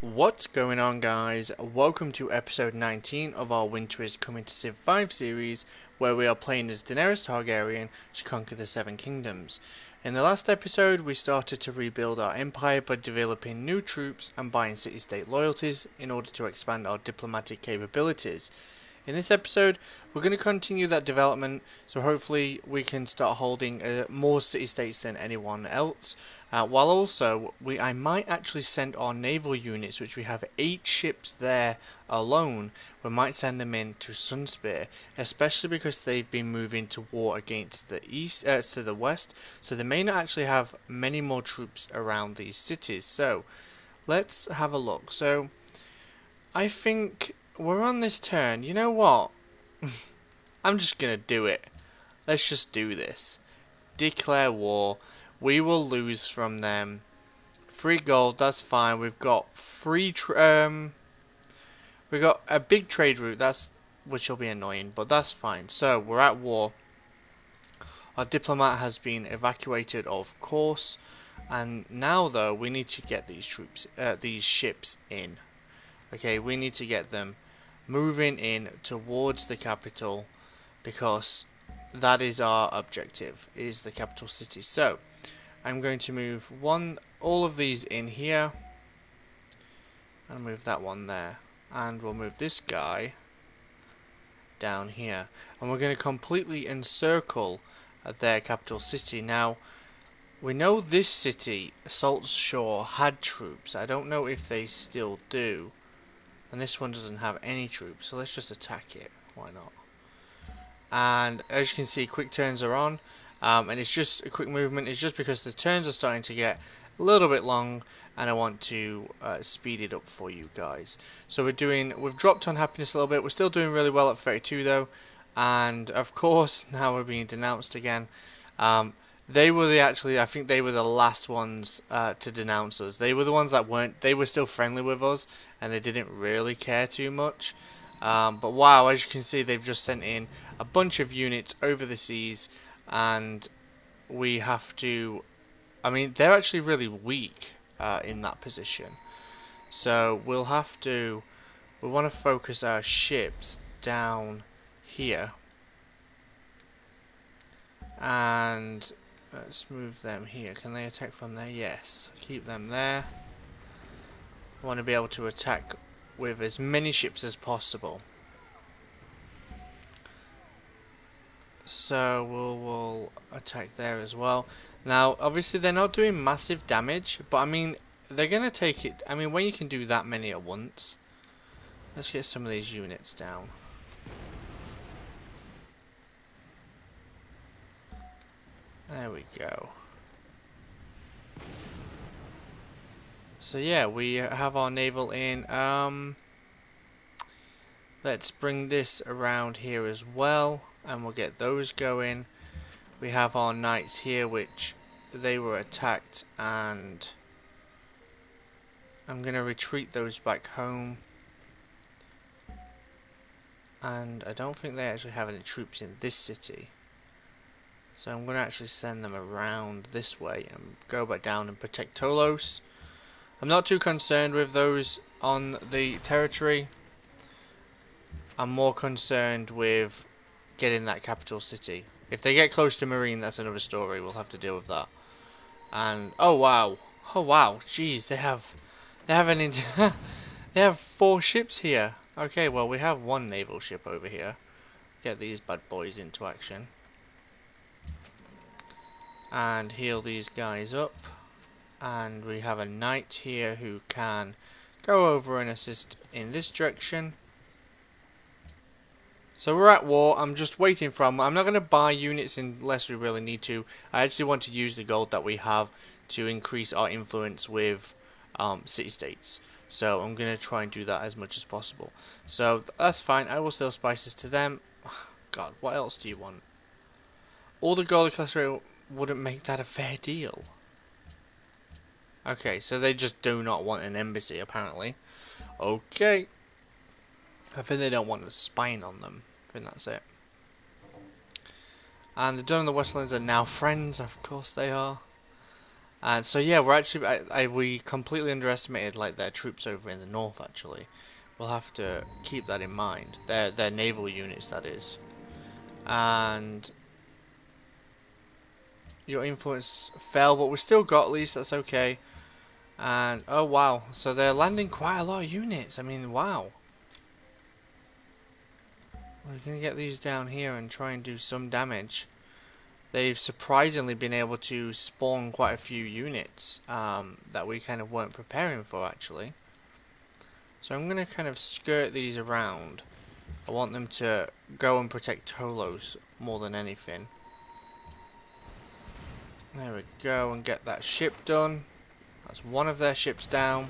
What's going on, guys? Welcome to episode 19 of our Winter is Coming to Civ 5 series, where we are playing as Daenerys Targaryen to conquer the Seven Kingdoms. In the last episode, we started to rebuild our empire by developing new troops and buying city-state loyalties in order to expand our diplomatic capabilities. In this episode, we're going to continue that development, so hopefully we can start holding more city-states than anyone else. While also, I might actually send our naval units, which we have 8 ships there alone, we might send them in to Sunspear, especially because they've been moving to war against the east, to the west, so they may not actually have many more troops around these cities. So, let's have a look. So, I think we're on this turn. You know what? I'm just gonna do it. Let's just do this. Declare war. We will lose from them. 3 gold, that's fine. We've got we've got a big trade route. Which will be annoying, but that's fine. So we're at war. Our diplomat has been evacuated, of course, and now though we need to get these ships in. Okay, we need to get them moving in towards the capital, because that is our objective, is the capital city. So I'm going to move all of these in here, and move that one there, and we'll move this guy down here, and we're going to completely encircle their capital city. Now we know this city, Salt Shore, had troops. I don't know if they still do. And this one doesn't have any troops, so let's just attack it. Why not? And as you can see, quick turns are on, and it's just a quick movement. It's just because the turns are starting to get a little bit long, and I want to speed it up for you guys. So we've dropped on happiness a little bit. We're still doing really well at 32 though, and of course now we're being denounced again. They were I think they were the last ones to denounce us. They were the ones that weren't. They were still friendly with us, and they didn't really care too much. But wow, as you can see, they've just sent in a bunch of units over the seas, and we have to. I mean, they're actually really weak in that position. So we'll have to. We want to focus our ships down here, and let's move them here. Can they attack from there? Yes. Keep them there. I want to be able to attack with as many ships as possible. So we'll attack there as well. Now, obviously they're not doing massive damage, but I mean, they're going to take it. I mean, when you can do that many at once. Let's get some of these units down. There we go. So yeah, we have our naval in. Let's bring this around here as well, and we'll get those going. We have our knights here, which they were attacked, and I'm gonna retreat those back home. And I don't think they actually have any troops in this city. So I'm going to actually send them around this way and go back down and protect Tolos. I'm not too concerned with those on the territory. I'm more concerned with getting that capital city. If they get close to Marine, that's another story. We'll have to deal with that. And oh wow, jeez, they have they have 4 ships here. Okay, well we have 1 naval ship over here. Get these bad boys into action. And heal these guys up, and we have a knight here who can go over and assist in this direction. So we're at war. I'm just waiting for them. I'm not going to buy units unless we really need to. I actually want to use the gold that we have to increase our influence with city-states. So I'm going to try and do that as much as possible. So that's fine. I will sell spices to them. God, what else do you want? All the gold class rate wouldn't make that a fair deal. Okay, so they just do not want an embassy, apparently. Okay. I think they don't want us spying on them. I think that's it. And the Dun and the Westlands are now friends, of course they are. And so yeah, we're actually we completely underestimated like their troops over in the north. Actually, we'll have to keep that in mind. Their naval units, that is. And your influence fell, but we still got at least. That's okay. And oh wow, so they're landing quite a lot of units. I mean, wow. We're gonna get these down here and try and do some damage. They've surprisingly been able to spawn quite a few units that we kind of weren't preparing for actually. So I'm going to kind of skirt these around. I want them to go and protect Tolos more than anything. There we go, and get that ship done. That's one of their ships down.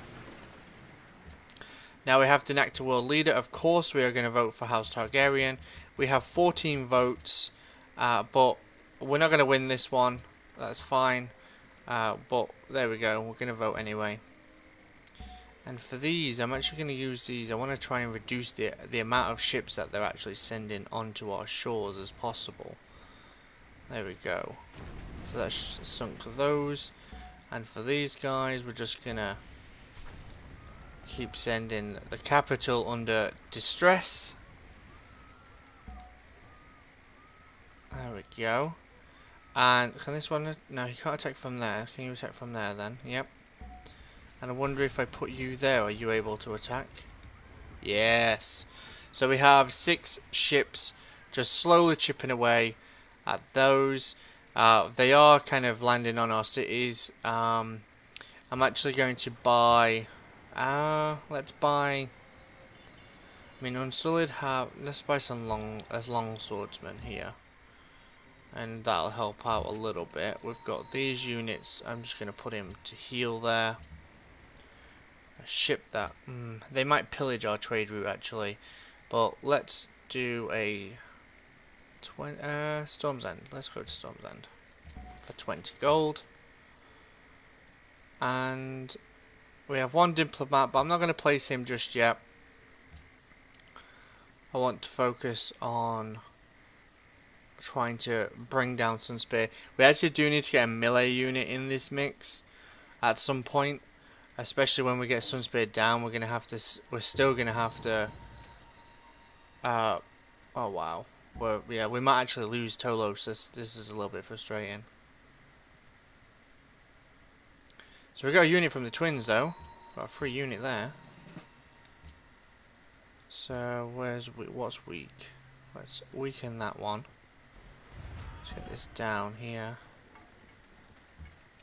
Now we have to enact a world leader. Of course we are going to vote for House Targaryen. We have 14 votes, but we're not going to win this one. That's fine. But there we go, we're going to vote anyway. And for these, I'm actually going to use these. I want to try and reduce the amount of ships that they're actually sending onto our shores as possible. There we go. So that's sunk those. And for these guys, we're just going to keep sending the capital under distress. There we go. And can this one... No, he can't attack from there. Can you attack from there then? Yep. And I wonder if I put you there, are you able to attack? Yes. So we have 6 ships just slowly chipping away at those. They are kind of landing on our cities. I'm actually going to buy... let's buy... I mean, Unsullied have... Let's buy some long swordsmen here. And that'll help out a little bit. We've got these units. I'm just going to put him to heal there. A ship that... they might pillage our trade route actually. But let's do a... Storm's End. Let's go to Storm's End. For 20 gold. And we have 1 diplomat, but I'm not going to place him just yet. I want to focus on trying to bring down Sunspear. We actually do need to get a melee unit in this mix at some point, especially when we get Sunspear down. We're still gonna have to. Oh wow. Well, yeah, we might actually lose Tolos. This is a little bit frustrating. So we got a unit from the twins though. Got a free unit there. So what's weak? Let's weaken that one. Let's get this down here.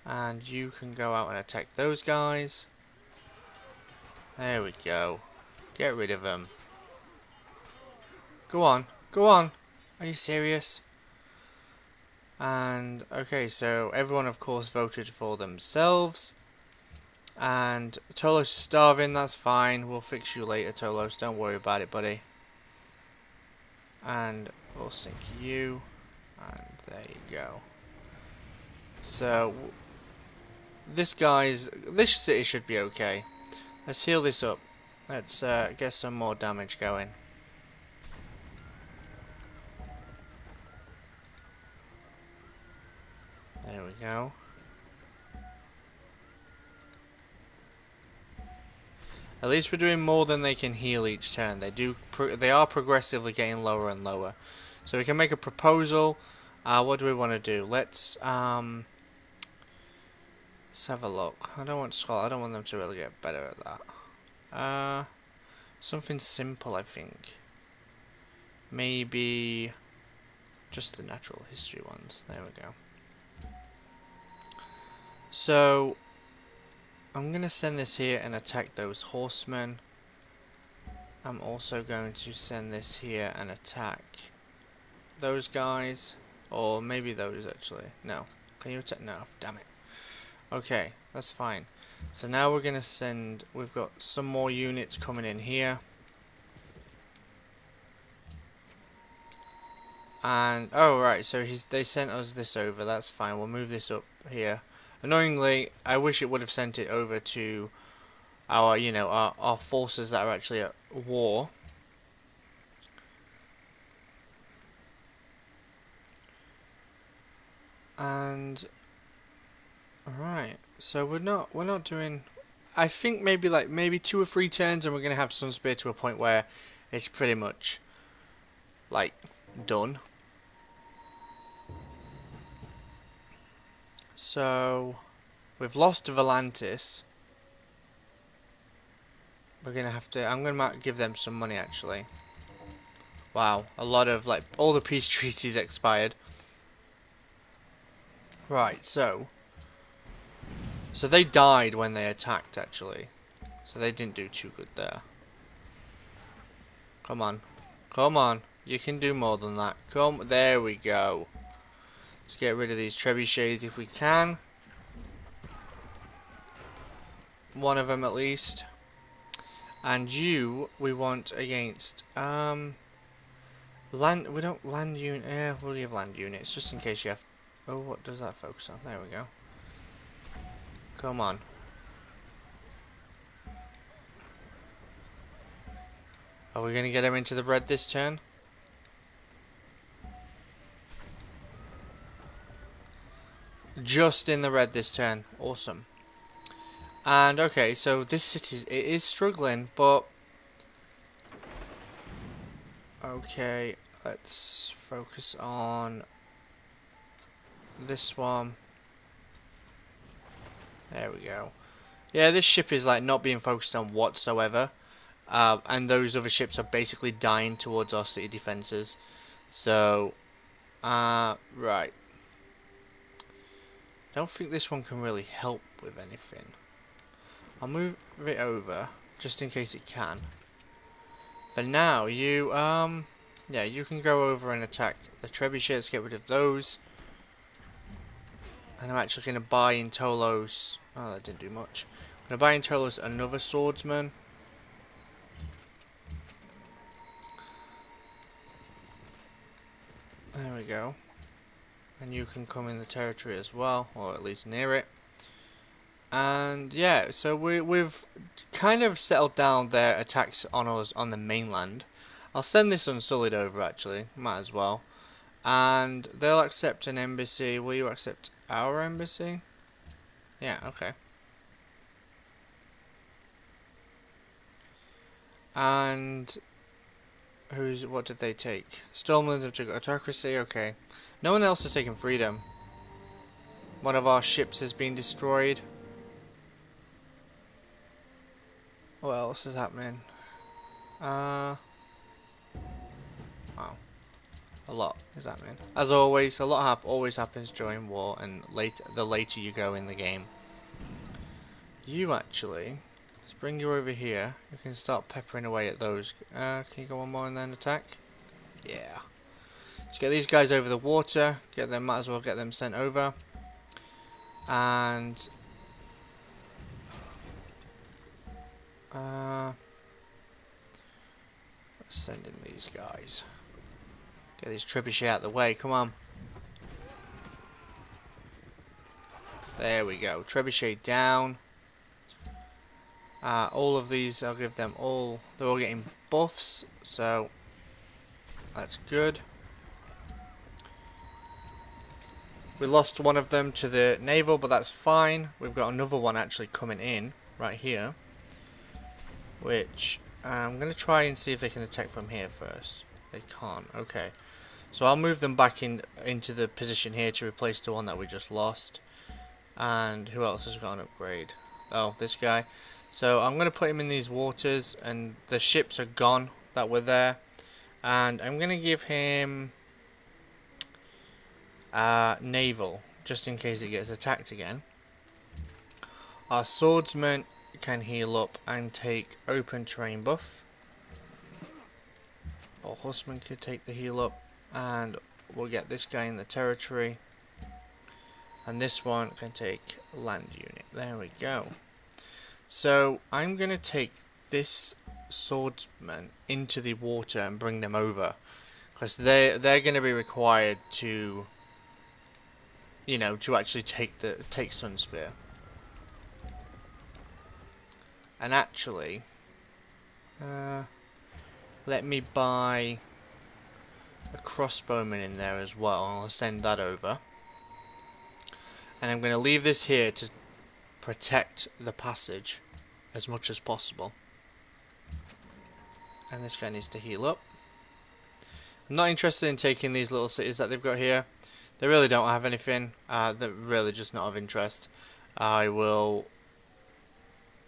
And you can go out and attack those guys. There we go. Get rid of them. Go on. Go on. Are you serious? And, okay, so everyone of course voted for themselves. And Tolos is starving, that's fine. We'll fix you later, Tolos. Don't worry about it, buddy. And we'll sink you. And there you go. So this city should be okay. Let's heal this up. Let's get some more damage going. There we go. At least we're doing more than they can heal each turn. They are progressively getting lower and lower. So we can make a proposal. What do we want to do? Let's have a look. I don't want them to really get better at that. Something simple, I think. Maybe just the natural history ones. There we go. So I'm going to send this here and attack those horsemen. I'm also going to send this here and attack those guys. Or maybe those actually. No. Can you attack? No. Damn it. Okay. That's fine. So now we're going to send... We've got some more units coming in here. And... Oh, right. So they sent us this over. That's fine. We'll move this up here. Annoyingly, I wish it would have sent it over to our, our forces that are actually at war. And Alright, so we're not doing. I think maybe 2 or 3 turns, and we're gonna have Sunspear to a point where it's pretty much like done. So we've lost Volantis. We're gonna have to. I'm gonna give them some money actually. Wow, a lot of like all the peace treaties expired. Right, so they died when they attacked actually. So they didn't do too good there. Come on. Come on. You can do more than that. There we go. Let's get rid of these trebuchets if we can. One of them at least. And you, we want against, land, we don't land unit, we'll give land units just in case you have, oh, what does that focus on? There we go. Come on. Are we going to get him into the red this turn? Just in the red this turn. Awesome. And okay, so this city it is struggling, but okay, let's focus on this one. There we go. Yeah, this ship is like not being focused on whatsoever, and those other ships are basically dying towards our city defenses. So, right. Don't think this one can really help with anything. I'll move it over just in case it can. But now you yeah, you can go over and attack the trebuchets, get rid of those. And I'm actually going to buy in Tolos. Oh, that didn't do much. I'm going to buy in Tolos another swordsman. There we go. And you can come in the territory as well, or at least near it. And yeah, so we've kind of settled down their attacks on us on the mainland. I'll send this Unsullied over actually, might as well. And they'll accept an embassy. Will you accept our embassy? Yeah, okay. And what did they take? Stormlands have took autocracy, okay. No one else has taken freedom. One of our ships has been destroyed. What else is happening? Wow. A lot is happening. As always, a lot always happens during war, and the later you go in the game. You actually, let's bring you over here. You can start peppering away at those. Can you go one more and then attack? Yeah. Let's get these guys over the water. Might as well get them sent over. And let's send in these guys. Get these trebuchet out of the way, come on. There we go, trebuchet down. All of these, I'll give them all, they're all getting buffs, so that's good. We lost one of them to the Naval, but that's fine. We've got another one actually coming in, right here. Which, I'm going to try and see if they can attack from here first. They can't, okay. So I'll move them back into the position here to replace the one that we just lost. And who else has got an upgrade? Oh, this guy. So I'm going to put him in these waters, and the ships are gone that were there. And I'm going to give him Naval, just in case it gets attacked again. Our swordsman can heal up and take open terrain buff. Our horseman could take the heal up. And we'll get this guy in the territory. And this one can take land unit. There we go. So I'm going to take this swordsman into the water and bring them over. Because they're going to be required to, you know, to actually take Sunspear. And actually, let me buy a crossbowman in there as well. I'll send that over. And I'm going to leave this here to protect the passage as much as possible. And this guy needs to heal up. I'm not interested in taking these little cities that they've got here. They really don't have anything. They're really just not of interest. I will,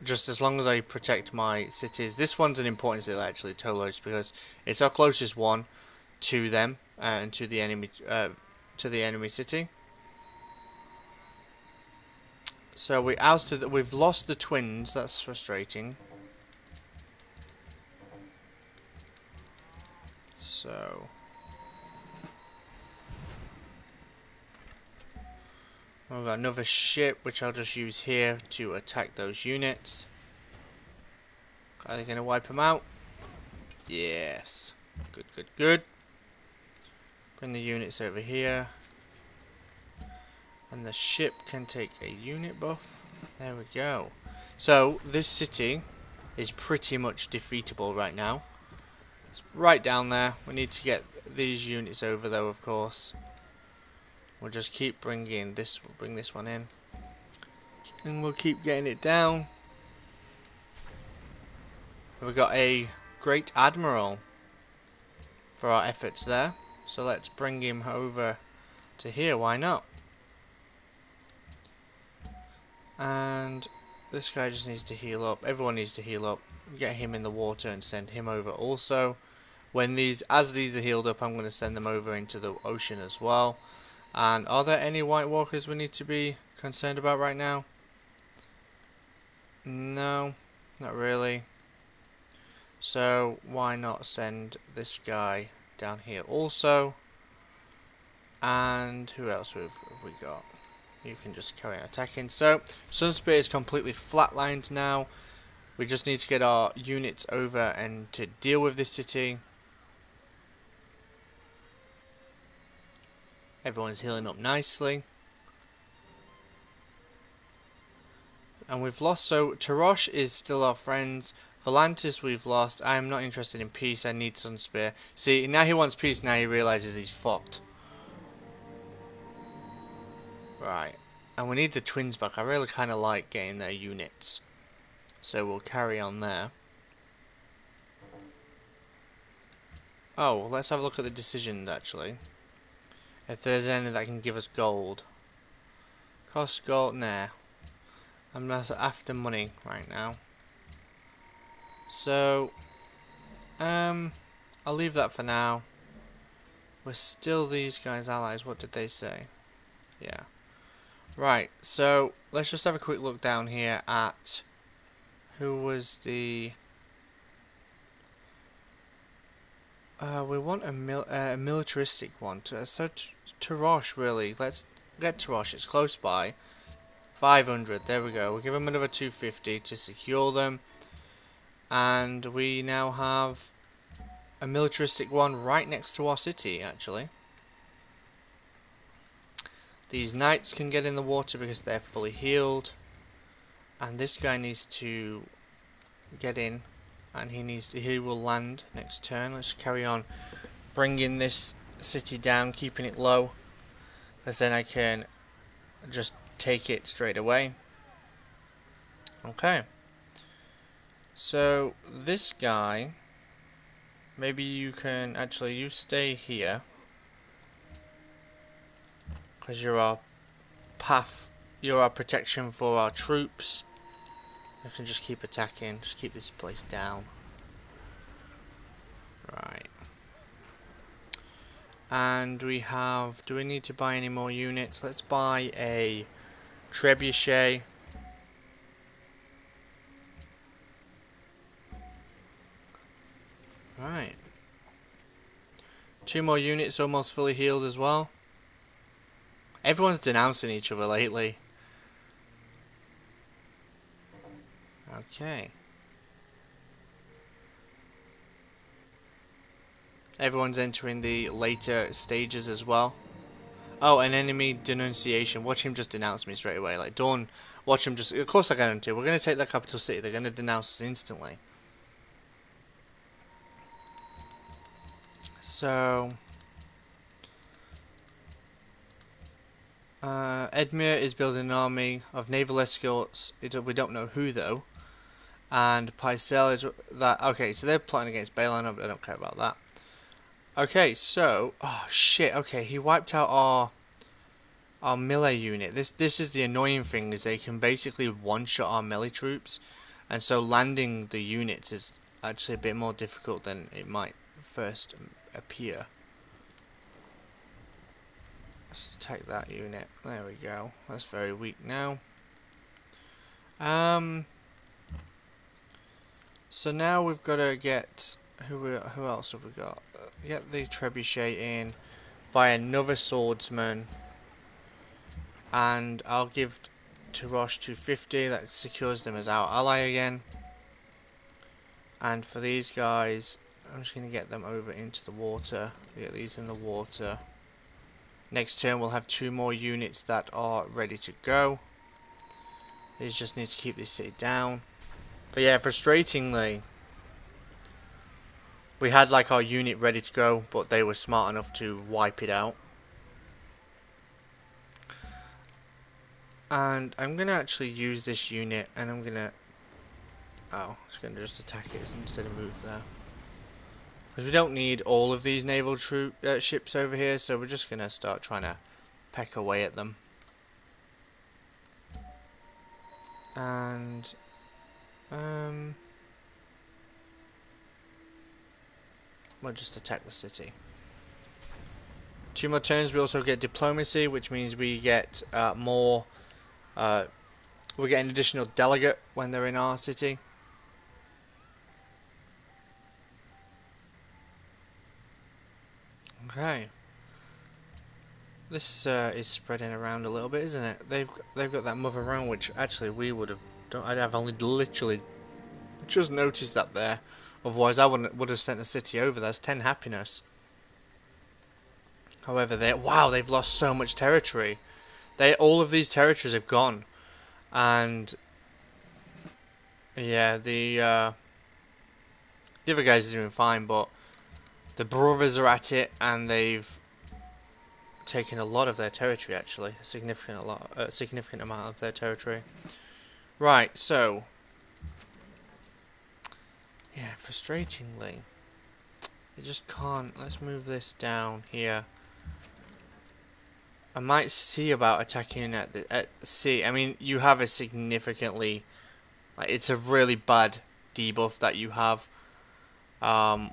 just as long as I protect my cities. This one's an important city actually, Tolos, because it's our closest one to them and to the enemy city. So we've lost the twins. That's frustrating. So we've got another ship, which I'll just use here to attack those units. Are they going to wipe them out? Yes. Good, good, good. Bring the units over here. And the ship can take a unit buff. There we go. So, this city is pretty much defeatable right now. It's right down there. We need to get these units over though, of course. We'll just keep bringing this, we'll bring this one in. And we'll keep getting it down. We've got a Great Admiral for our efforts there. So let's bring him over to here, why not? And this guy just needs to heal up. Everyone needs to heal up. Get him in the water and send him over also. As these are healed up, I'm going to send them over into the ocean as well. And are there any White Walkers we need to be concerned about right now? No, not really. So why not send this guy down here also? And who else have we got? You can just carry on attacking. So Sunspear is completely flatlined now. We just need to get our units over and to deal with this city. Everyone's healing up nicely. And we've lost, so Tarosh is still our friends. Volantis we've lost. I am not interested in peace, I need Sunspear. See, now he wants peace, now he realises he's fucked. Right. And we need the twins back. I really kind of like getting their units. So we'll carry on there. Oh, let's have a look at the decisions actually. If there's any that can give us gold. Cost gold, nah. I'm not after money right now. So, I'll leave that for now. We're still these guys' allies. What did they say? Yeah. Right, so let's just have a quick look down here at who was the... we want a militaristic one. So Tarosh, really. Let's get Tarosh. It's close by. 500. There we go. We'll give them another 250 to secure them. And we now have a militaristic one right next to our city, actually. These knights can get in the water because they're fully healed. And this guy needs to get in. And he will land next turn. Let's carry on bringing this city down, keeping it low, because then I can just take it straight away. Okay. So this guy, maybe you can you stay here, because you're our protection for our troops. I can just keep attacking, just keep this place down. Right. And we have, do we need to buy any more units? Let's buy a trebuchet. Right. 2 more units almost fully healed as well. Everyone's denouncing each other lately. Okay. Everyone's entering the later stages as well. Oh, an enemy denunciation. Watch him just denounce me straight away. Like, Dawn, watch him just... Of course I get him to. We're going to take that capital city. They're going to denounce us instantly. So... Edmure is building an army of naval escorts. We don't know who though. And Pycelle is that. Okay, so they're plotting against Balon. I don't care about that. Okay, so oh shit. Okay, he wiped out our melee unit. This is the annoying thing, is they can basically one-shot our melee troops, and so landing the units is actually a bit more difficult than it might first appear. Let's attack that unit. There we go. That's very weak now. So now we've got to get who else have we got? Get the trebuchet in, buy another swordsman, and I'll give Tirosh 250. That secures them as our ally again. And for these guys, I'm just going to get them over into the water. Get these in the water. Next turn we'll have 2 more units that are ready to go. These just need to keep this city down. But yeah, frustratingly, we had like our unit ready to go, but they were smart enough to wipe it out. And I'm going to actually use this unit, and I'm going to... Oh, it's going to just attack it instead of move there. Because we don't need all of these naval ships over here, so we're just going to start trying to peck away at them. And... we'll just attack the city. 2 more turns, we also get diplomacy, which means we get more... we get an additional delegate when they're in our city. Okay. This is spreading around a little bit, isn't it? They've got that mother round, which actually we would have done. I'd have only literally just noticed that there. Otherwise, I would have sent a city over. That's 10 happiness. However, they've lost so much territory. All of these territories have gone, and yeah, the other guys are doing fine, but the brothers are at it, and they've taken a lot of their territory. Actually, a significant amount of their territory. Right, so yeah, frustratingly, you just can't. Let's move this down here. I might see about attacking at sea. I mean, you have a significantly, like, it's a really bad debuff that you have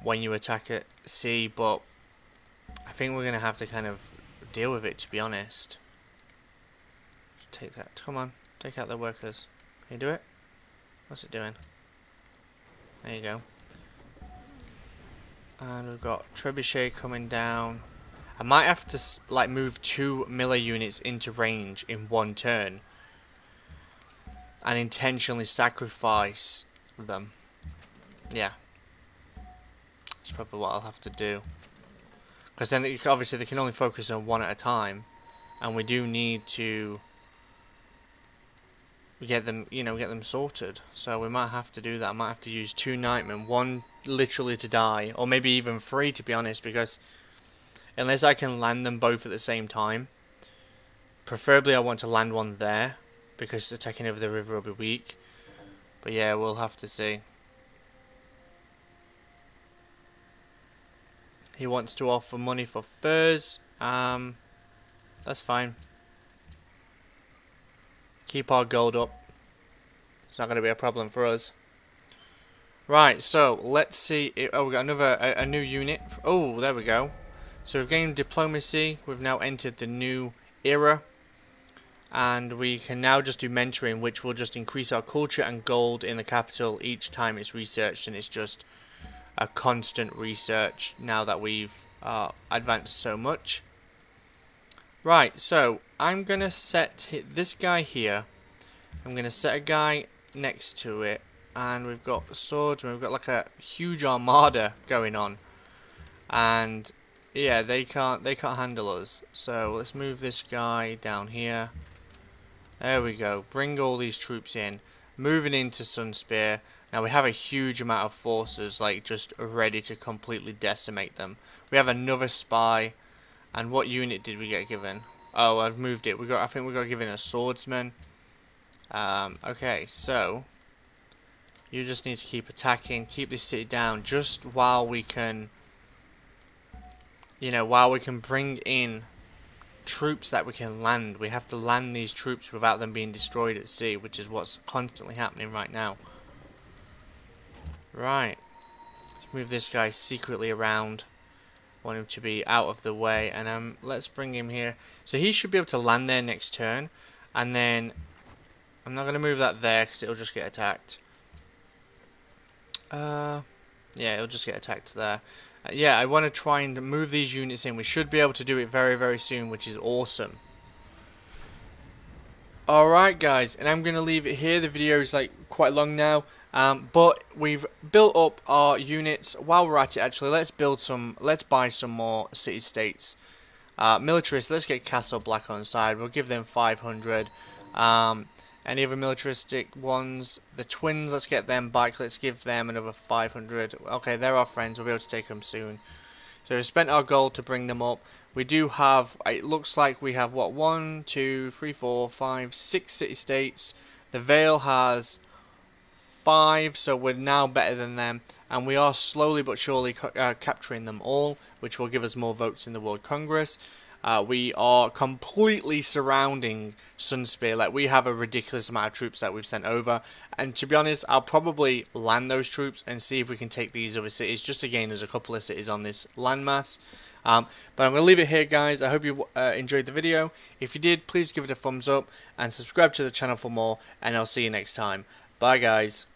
when you attack at sea, but I think we're gonna have to kind of deal with it, to be honest. Take that. Come on, take out the workers. Can you do it? What's it doing? There you go. And we've got trebuchet coming down. I might have to like move 2 melee units into range in 1 turn and intentionally sacrifice them. Yeah, that's probably what I'll have to do, because then obviously they can only focus on 1 at a time, and we do need to get them, get them sorted. So we might have to do that. I might have to use 2 nightmen, 1 literally to die, or maybe even 3, to be honest, because unless I can land them both at the same time, preferably I want to land 1 there, because attacking over the river will be weak. But yeah, we'll have to see. He wants to offer money for furs. That's fine. Keep our gold up. It's not going to be a problem for us. Right, so let's see. Oh, we got a new unit. Oh, there we go. So we've gained diplomacy. We've now entered the new era, and we can now just do mentoring, which will just increase our culture and gold in the capital each time it's researched, and it's just a constant research now that we've advanced so much. Right, so I'm gonna set this guy here. I'm gonna set a guy next to it, and we've got swords, and we've got like a huge armada going on, and yeah, they can't handle us. So let's move this guy down here. There we go. Bring all these troops in. Moving into Sunspear. Now we have a huge amount of forces, like, just ready to completely decimate them. We have another spy. And what unit did we get given? Oh, I've moved it. I think we got to give it a swordsman. Okay, so you just need to keep attacking, keep this city down, just while we can, while we can bring in troops that we can land. We have to land these troops without them being destroyed at sea, which is what's constantly happening right now. Right, let's move this guy secretly around. Want him to be out of the way, and let's bring him here. So he should be able to land there next turn, and then I'm not going to move that there because it'll just get attacked. Yeah, it'll just get attacked there. Yeah, I want to try and move these units in. We should be able to do it very, very soon, which is awesome. Alright guys, and I'm going to leave it here. The video is like quite long now, but we've built up our units. While we're at it, actually, let's buy some more city-states. Militarists, let's get Castle Black on side. We'll give them 500. Any other militaristic ones? The twins, let's get them back. Let's give them another 500. Okay, they're our friends. We'll be able to take them soon. So we've spent our gold to bring them up. We do have, it looks like we have, what, 1, 2, 3, 4, 5, 6 city-states. The Vale has 5, so we're now better than them. And we are slowly but surely capturing them all, which will give us more votes in the World Congress. We are completely surrounding Sunspear. Like, we have a ridiculous amount of troops that we've sent over. And to be honest, I'll probably land those troops and see if we can take these other cities. Just again, there's a couple of cities on this landmass. But I'm going to leave it here, guys. I hope you enjoyed the video. If you did, please give it a thumbs up and subscribe to the channel for more. And I'll see you next time. Bye, guys.